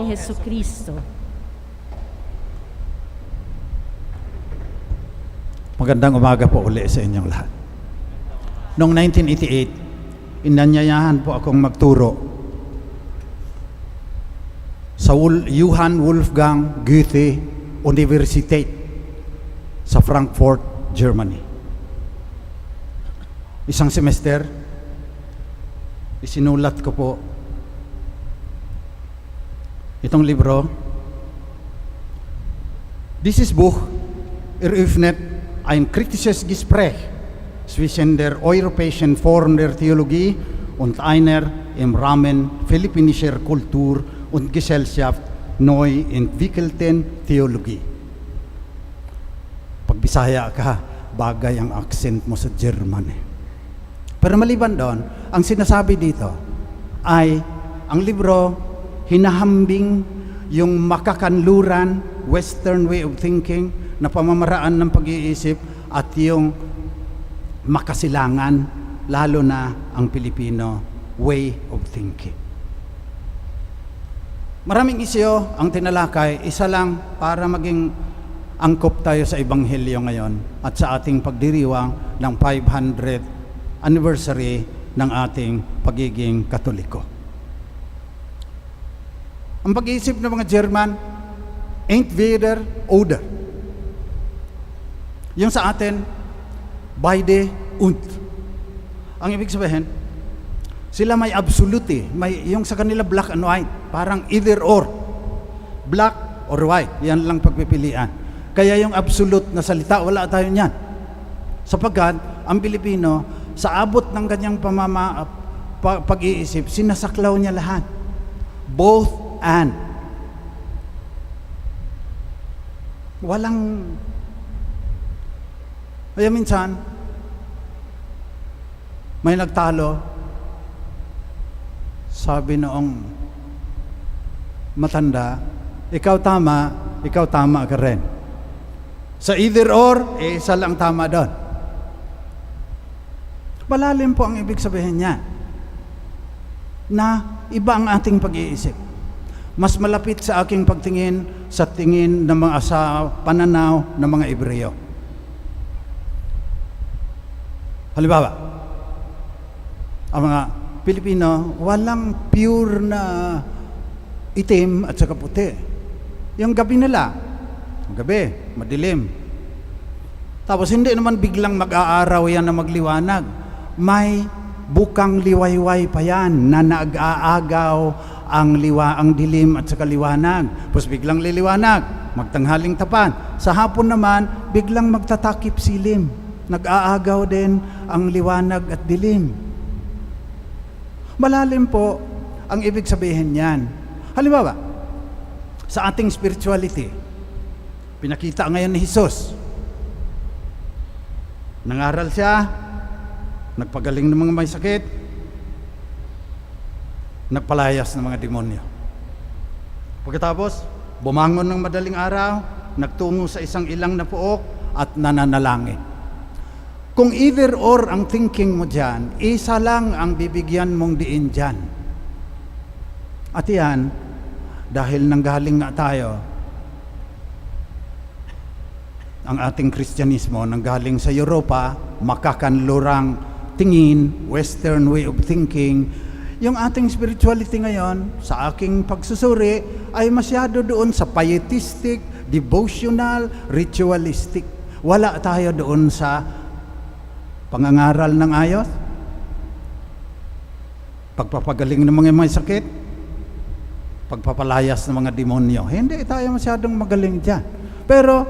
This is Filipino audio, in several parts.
Hesukristo. Magandang umaga po uli sa inyong lahat. Noong 1988, inanyayahan po akong magturo sa Johann Wolfgang Goethe Universität sa Frankfurt, Germany. Isang semester, isinulat ko po itong libro. Dieses Buch eröffnet ein kritisches Gespräch zwischen der europäischen Form der Theologie und einer im Rahmen philippinischer Kultur und Gesellschaft neu entwickelten Theologie. Pag Bisaya ka, bagay ang accent mo sa German. Pero maliban doon, ang sinasabi dito ay ang libro hinahambing yung makakanluran, Western way of thinking, na pamamaraan ng pag-iisip at yung makasilangan, lalo na ang Pilipino way of thinking. Maraming isyo ang tinalakay, isa lang para maging angkop tayo sa Ebanghelyo ngayon at sa ating pagdiriwang ng 500th anniversary ng ating pagiging Katoliko. Ang pag-iisip ng mga German, entweder oder. Yung sa atin, beide und. Ang ibig sabihin, sila may absolute, may yung sa kanila black and white, parang either or. Black or white, yan lang pagpipilian. Kaya yung absolute na salita, wala tayo niyan. Sapagkat ang Pilipino, sa abot ng kanyang pag-iisip, sinasaklaw niya lahat. Both and. Walang... Kaya minsan, may nagtalo, sabi noong matanda, ikaw tama ka rin. Sa either or, isa lang tama doon. Malalim po ang ibig sabihin niya na iba ang ating pag-iisip. Mas malapit sa aking pagtingin sa tingin ng mga sa pananaw ng mga Hebreo. Halimbawa, ang mga Pilipino walang pure na itim at saka puti. Yung gabi nila, gabi, madilim. Tapos hindi naman biglang mag-aaraw yan na magliwanag. May bukang liwayway pa yan na nag-aagaw ang dilim at saka liwanag. Tapos biglang liliwanag, magtanghaling tapan. Sa hapon naman, biglang magtatakip silim. Nag-aagaw din ang liwanag at dilim. Malalim po ang ibig sabihin niyan. Halimbawa, sa ating spirituality, pinakita ngayon ni Jesus. Nangaral siya, nagpagaling ng mga may sakit, nagpalayas ng mga demonyo. Pagkatapos, bumangon ng madaling araw, nagtungo sa isang ilang na puok at nananalangin. Kung either or ang thinking mo dyan, isa lang ang bibigyan mong diin dyan. At yan, dahil nanggaling nga tayo, ang ating Kristyanismo nanggaling sa Europa, makakanlurang tingin, Western way of thinking. Yung ating spirituality ngayon, sa aking pagsusuri, ay masyado doon sa pietistic, devotional, ritualistic. Wala tayo doon sa pangangaral ng ayos, pagpapagaling ng mga may sakit, pagpapalayas ng mga demonyo. Hindi tayo masyadong magaling dyan. Pero,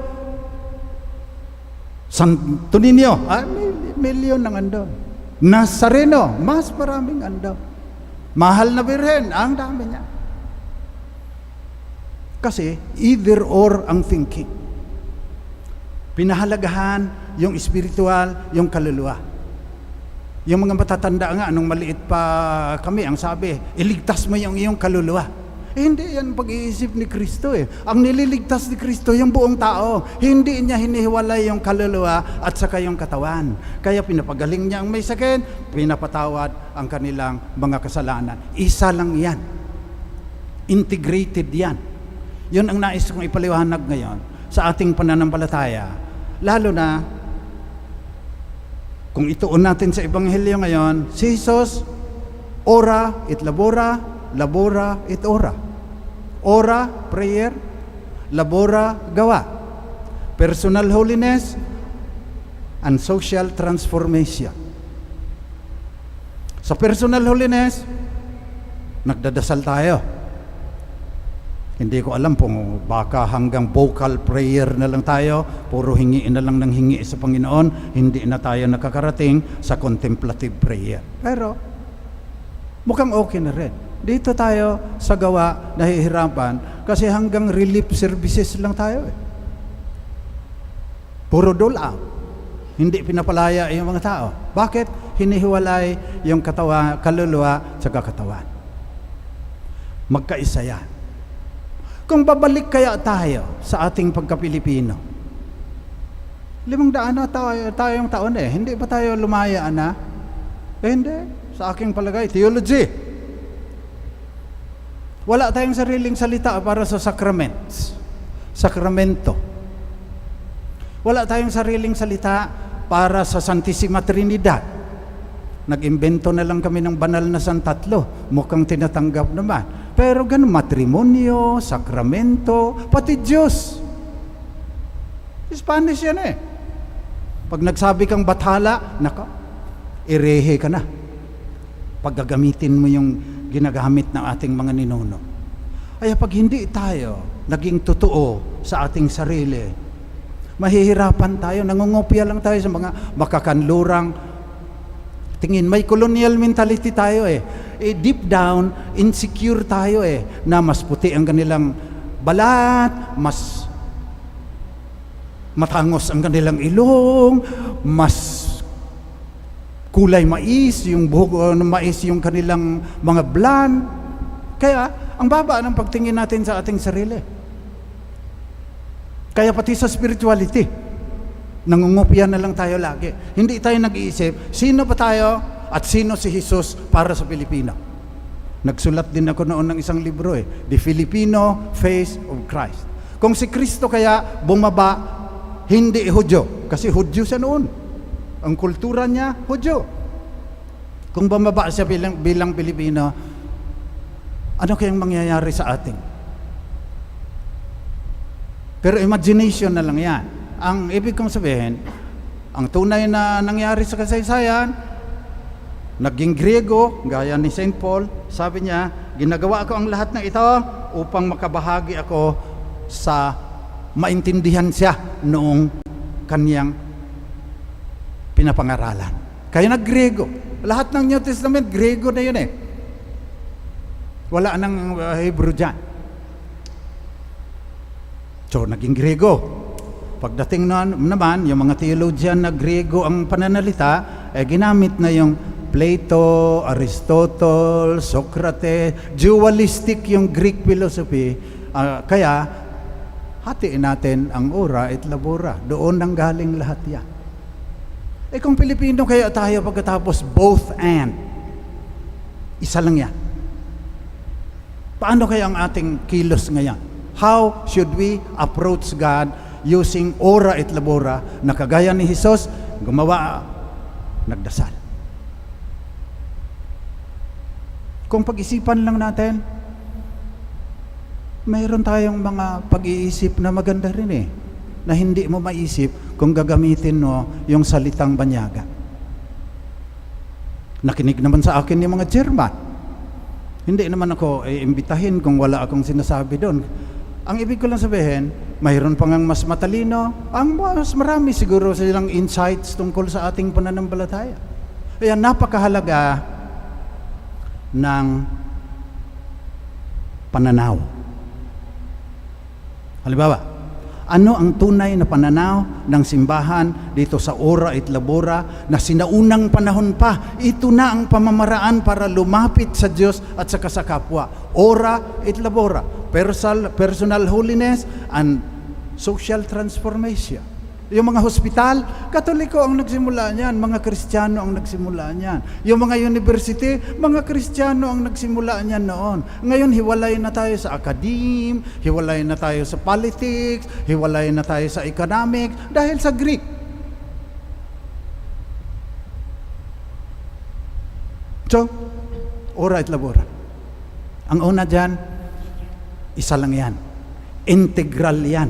Santo Niño, milyon ang andon. Nazareno, mas maraming andon. Mahal na Birhen, ang dami niya. Kasi either or ang thinking. Pinahalagahan yung spiritual, yung kaluluwa. Yung mga matatanda nga, nung maliit pa kami, ang sabi, iligtas mo yung iyong kaluluwa. Hindi yan pag-iisip ni Kristo eh. Ang nililigtas ni Kristo, yung buong tao. Hindi niya hinihiwalay yung kaluluwa at saka yung katawan. Kaya pinapagaling niya ang may sakit, pinapatawad ang kanilang mga kasalanan. Isa lang yan. Integrated yan. Yun ang nais kong ipaliwanag ngayon sa ating pananampalataya. Lalo na, kung ituon natin sa Ebanghelyo ngayon, si Jesus, ora et labora, labora et ora. Ora, prayer, labora, gawa. Personal holiness and social transformation. Sa personal holiness, nagdadasal tayo. Hindi ko alam kung baka hanggang vocal prayer na lang tayo, puro hingiin na lang ng hingi sa Panginoon, hindi na tayo nakakarating sa contemplative prayer. Pero, mukhang okay na rin. Dito tayo sa gawa, nahihirapan, kasi hanggang relief services lang tayo eh. Puro dole out. Hindi pinapalaya yung mga tao. Bakit? Hinihiwalay yung kaluluwa sa katawan. Magkaisa yan. Kung babalik kaya tayo sa ating pagka-Pilipino, 500 na tayong taon eh. Hindi ba tayo lumaya na? Hindi. Sa aking palagay, theology. Wala tayong sariling salita para sa sacraments. Sakramento. Wala tayong sariling salita para sa Santissima Trinidad. Nag-imbento na lang kami ng banal na santatlo. Mukhang tinatanggap naman. Pero ganun, matrimonyo, sakramento, pati Diyos. Spanish yan eh. Pag nagsabi kang bathala, naka, irehe ka na. Pag gagamitin mo yung ginagamit ng ating mga ninuno. Kaya pag hindi tayo naging totoo sa ating sarili, mahihirapan tayo, nangungopia lang tayo sa mga makakanlurang tingin. May colonial mentality tayo eh. Deep down, insecure tayo eh, na mas puti ang kanilang balat, mas matangos ang kanilang ilong, mas kulay mais, yung buhok ng mais yung kanilang mga blonde. Kaya, ang baba ng pagtingin natin sa ating sarili. Kaya pati sa spirituality, nangungopia na lang tayo lagi. Hindi tayo nag-iisip, sino pa tayo at sino si Jesus para sa Pilipino. Nagsulat din ako noon ng isang libro eh, The Filipino Face of Christ. Kung si Kristo kaya bumaba, hindi Hudyo, kasi Hudyo siya noon. Ang kultura niya, Hudyo. Kung bumaba siya bilang Pilipino, ano kayang mangyayari sa atin? Pero imagination na lang yan. Ang ibig kong sabihin, ang tunay na nangyari sa kasaysayan, naging Griego, gaya ni St. Paul, sabi niya, ginagawa ko ang lahat ng ito upang makabahagi ako sa maintindihan siya noong kaniyang pinapangaralan. Kaya nag-Griego. Lahat ng New Testament, Griego na yun eh. Wala nang Hebrew dyan. So, naging Griego. Pagdating naman, yung mga theologian na Griego ang pananalita, ginamit na yung Plato, Aristotle, Socrates, dualistic yung Greek philosophy. Kaya, hatiin natin ang ora at labora. Doon nang galing lahat yan. Kung Pilipino kaya tayo pagkatapos both and, isa lang yan. Paano kaya ang ating kilos ngayon? How should we approach God using ora et labora na kagaya ni Jesus, gumawa, nagdasal? Kung pag-isipan lang natin, mayroon tayong mga pag-iisip na maganda rin eh, na hindi mo maisip kung gagamitin mo yung salitang banyaga. Nakinig naman sa akin yung mga German. Hindi naman ako iimbitahin kung wala akong sinasabi doon. Ang ibig ko lang sabihin, mayroon pang ang mas matalino, ang mas marami siguro silang insights tungkol sa ating pananampalataya. Kaya napakahalaga ng pananaw. Halimbawa, ano ang tunay na pananaw ng simbahan dito sa ora et labora na sinaunang panahon pa? Ito na ang pamamaraan para lumapit sa Diyos at sa kasakapwa. Ora et labora. Personal holiness and social transformation. Yung mga hospital, Katoliko ang nagsimula niyan, mga Kristiyano ang nagsimula niyan. Yung mga university, mga Kristiyano ang nagsimula niyan noon. Ngayon, hiwalay na tayo sa academe, hiwalay na tayo sa politics, hiwalay na tayo sa economics, dahil sa Greek. So, ora et labora. Ang una dyan, isa lang yan. Integral yan.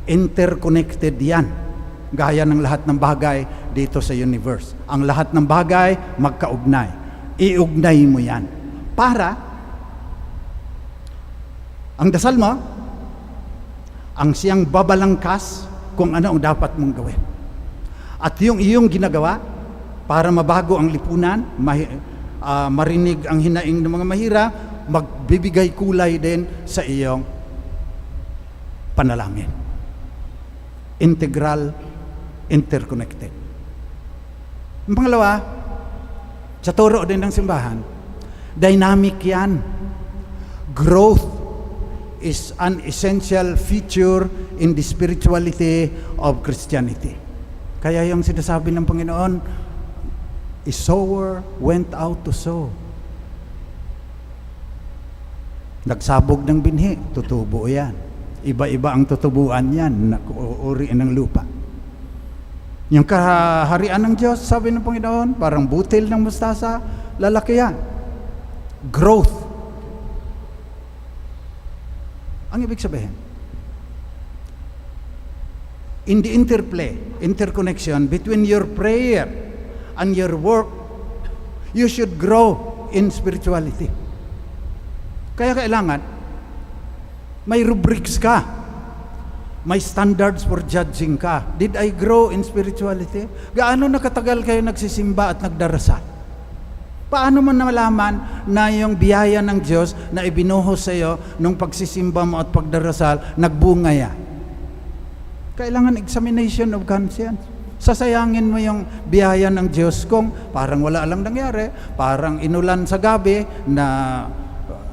Interconnected yan. Gaya ng lahat ng bagay dito sa universe. Ang lahat ng bagay magkaugnay. Iugnay mo yan. Para, ang dasal mo, ang siyang babalangkas kung ano ang dapat mong gawin. At yung iyong ginagawa, para mabago ang lipunan, marinig ang hinaing ng mga mahirap, magbibigay kulay din sa iyong panalangin. Integral, interconnected. Ang pangalawa, sa turo din ng simbahan, dynamic yan. Growth is an essential feature in the spirituality of Christianity. Kaya yung sinasabi ng Panginoon, a sower went out to sow. Nagsabog ng binhi, tutubo yan. Iba-iba ang tutubuan yan, uri ng lupa. Yung kaharian ng Diyos, sabi ng Panginoon, parang butil ng mustasa, lalaki yan. Growth. Ang ibig sabihin, in the interplay, interconnection between your prayer and your work, you should grow in spirituality. Kaya kailangan, may rubrics ka. May standards for judging ka. Did I grow in spirituality? Gaano nakatagal kayo nagsisimba at nagdarasal? Paano mo nalaman na yung biyaya ng Diyos na ibinuhos sa iyo nung pagsisimba mo at pagdarasal, nagbunga yan? Kailangan examination of conscience. Sasayangin mo yung biyaya ng Diyos kung parang wala lang nangyari, parang inulan sa gabi na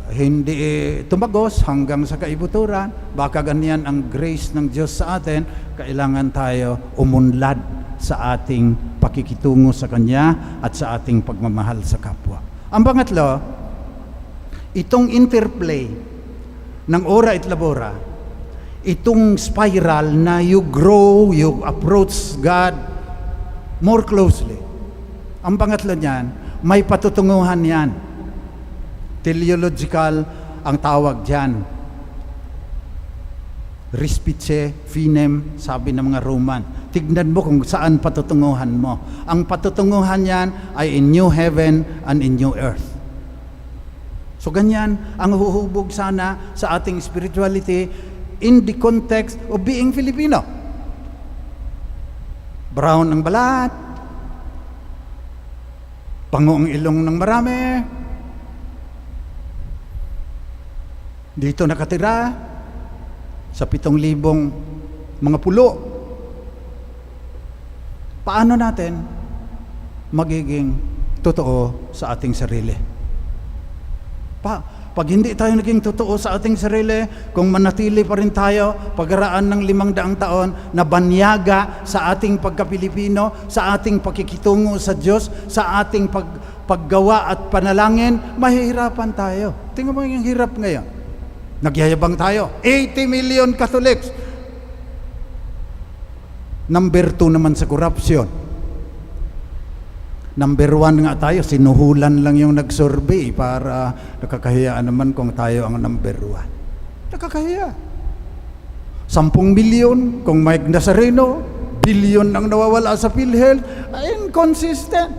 hindi tumagos hanggang sa kaibuturan. Baka ganyan ang grace ng Diyos sa atin. Kailangan tayo umunlad sa ating pakikitungo sa Kanya at sa ating pagmamahal sa kapwa. Ang pangatlo, itong interplay ng ora et labora, itong spiral na you grow, you approach God more closely. Ang pangatlo niyan, may patutunguhan yan. Teleological ang tawag dyan. Respice finem, sabi ng mga Roman. Tignan mo kung saan patutunguhan mo. Ang patutunguhan yan ay in new heaven and in new earth. So ganyan ang huhubog sana sa ating spirituality in the context of being Filipino. Brown ang balat, pango ang ilong ng marami, dito nakatira sa 7,000 mga pulo. Paano natin magiging totoo sa ating sarili? Pag hindi tayo naging totoo sa ating sarili, kung manatili pa rin tayo pagkaraan ng 500 taon na banyaga sa ating pagka-Pilipino, sa ating pakikitungo sa Diyos, sa ating paggawa at panalangin, mahihirapan tayo. Tingnan mo yung hirap ngayon. Nagyayabang tayo. 80 million Catholics. Number 2 naman sa corruption. Number 1 nga tayo, sinuhulan lang yung nag-survey para nakakahiya naman kung tayo ang number 1. Nakakahiya. 10 milyon kung Mike Nazareno, billion ang nawawala sa PhilHealth, inconsistent.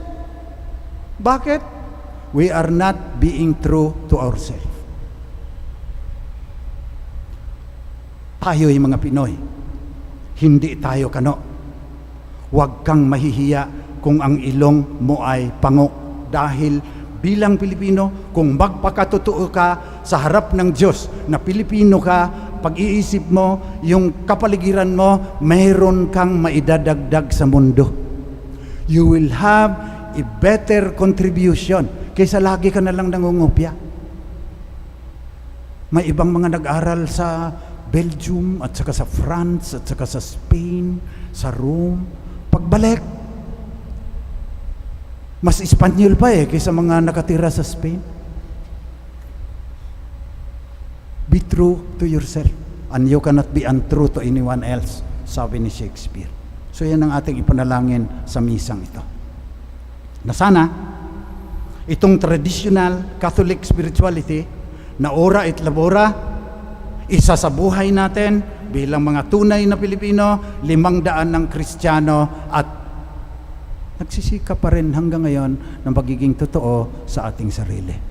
Bakit? We are not being true to ourselves. Tayo yung mga Pinoy, hindi tayo kano. Huwag kang mahihiya kung ang ilong mo ay pango. Dahil bilang Pilipino, kung magpakatotoo ka sa harap ng Diyos na Pilipino ka, pag-iisip mo, yung kapaligiran mo, mayroon kang maidadagdag sa mundo. You will have a better contribution kaysa lagi ka na lang nangungupya. May ibang mga nag-aral sa Belgium at saka sa France at saka sa Spain, sa Rome. Pagbalik, mas Espanyol pa kaysa mga nakatira sa Spain. Be true to yourself and you cannot be untrue to anyone else, sabi ni Shakespeare. So yan ang ating ipanalangin sa misang ito. Na sana, itong traditional Catholic spirituality na ora et labora, isa sa buhay natin bilang mga tunay na Pilipino, 500 ng Kristiyano at nagsisikap pa rin hanggang ngayon ng pagiging totoo sa ating sarili.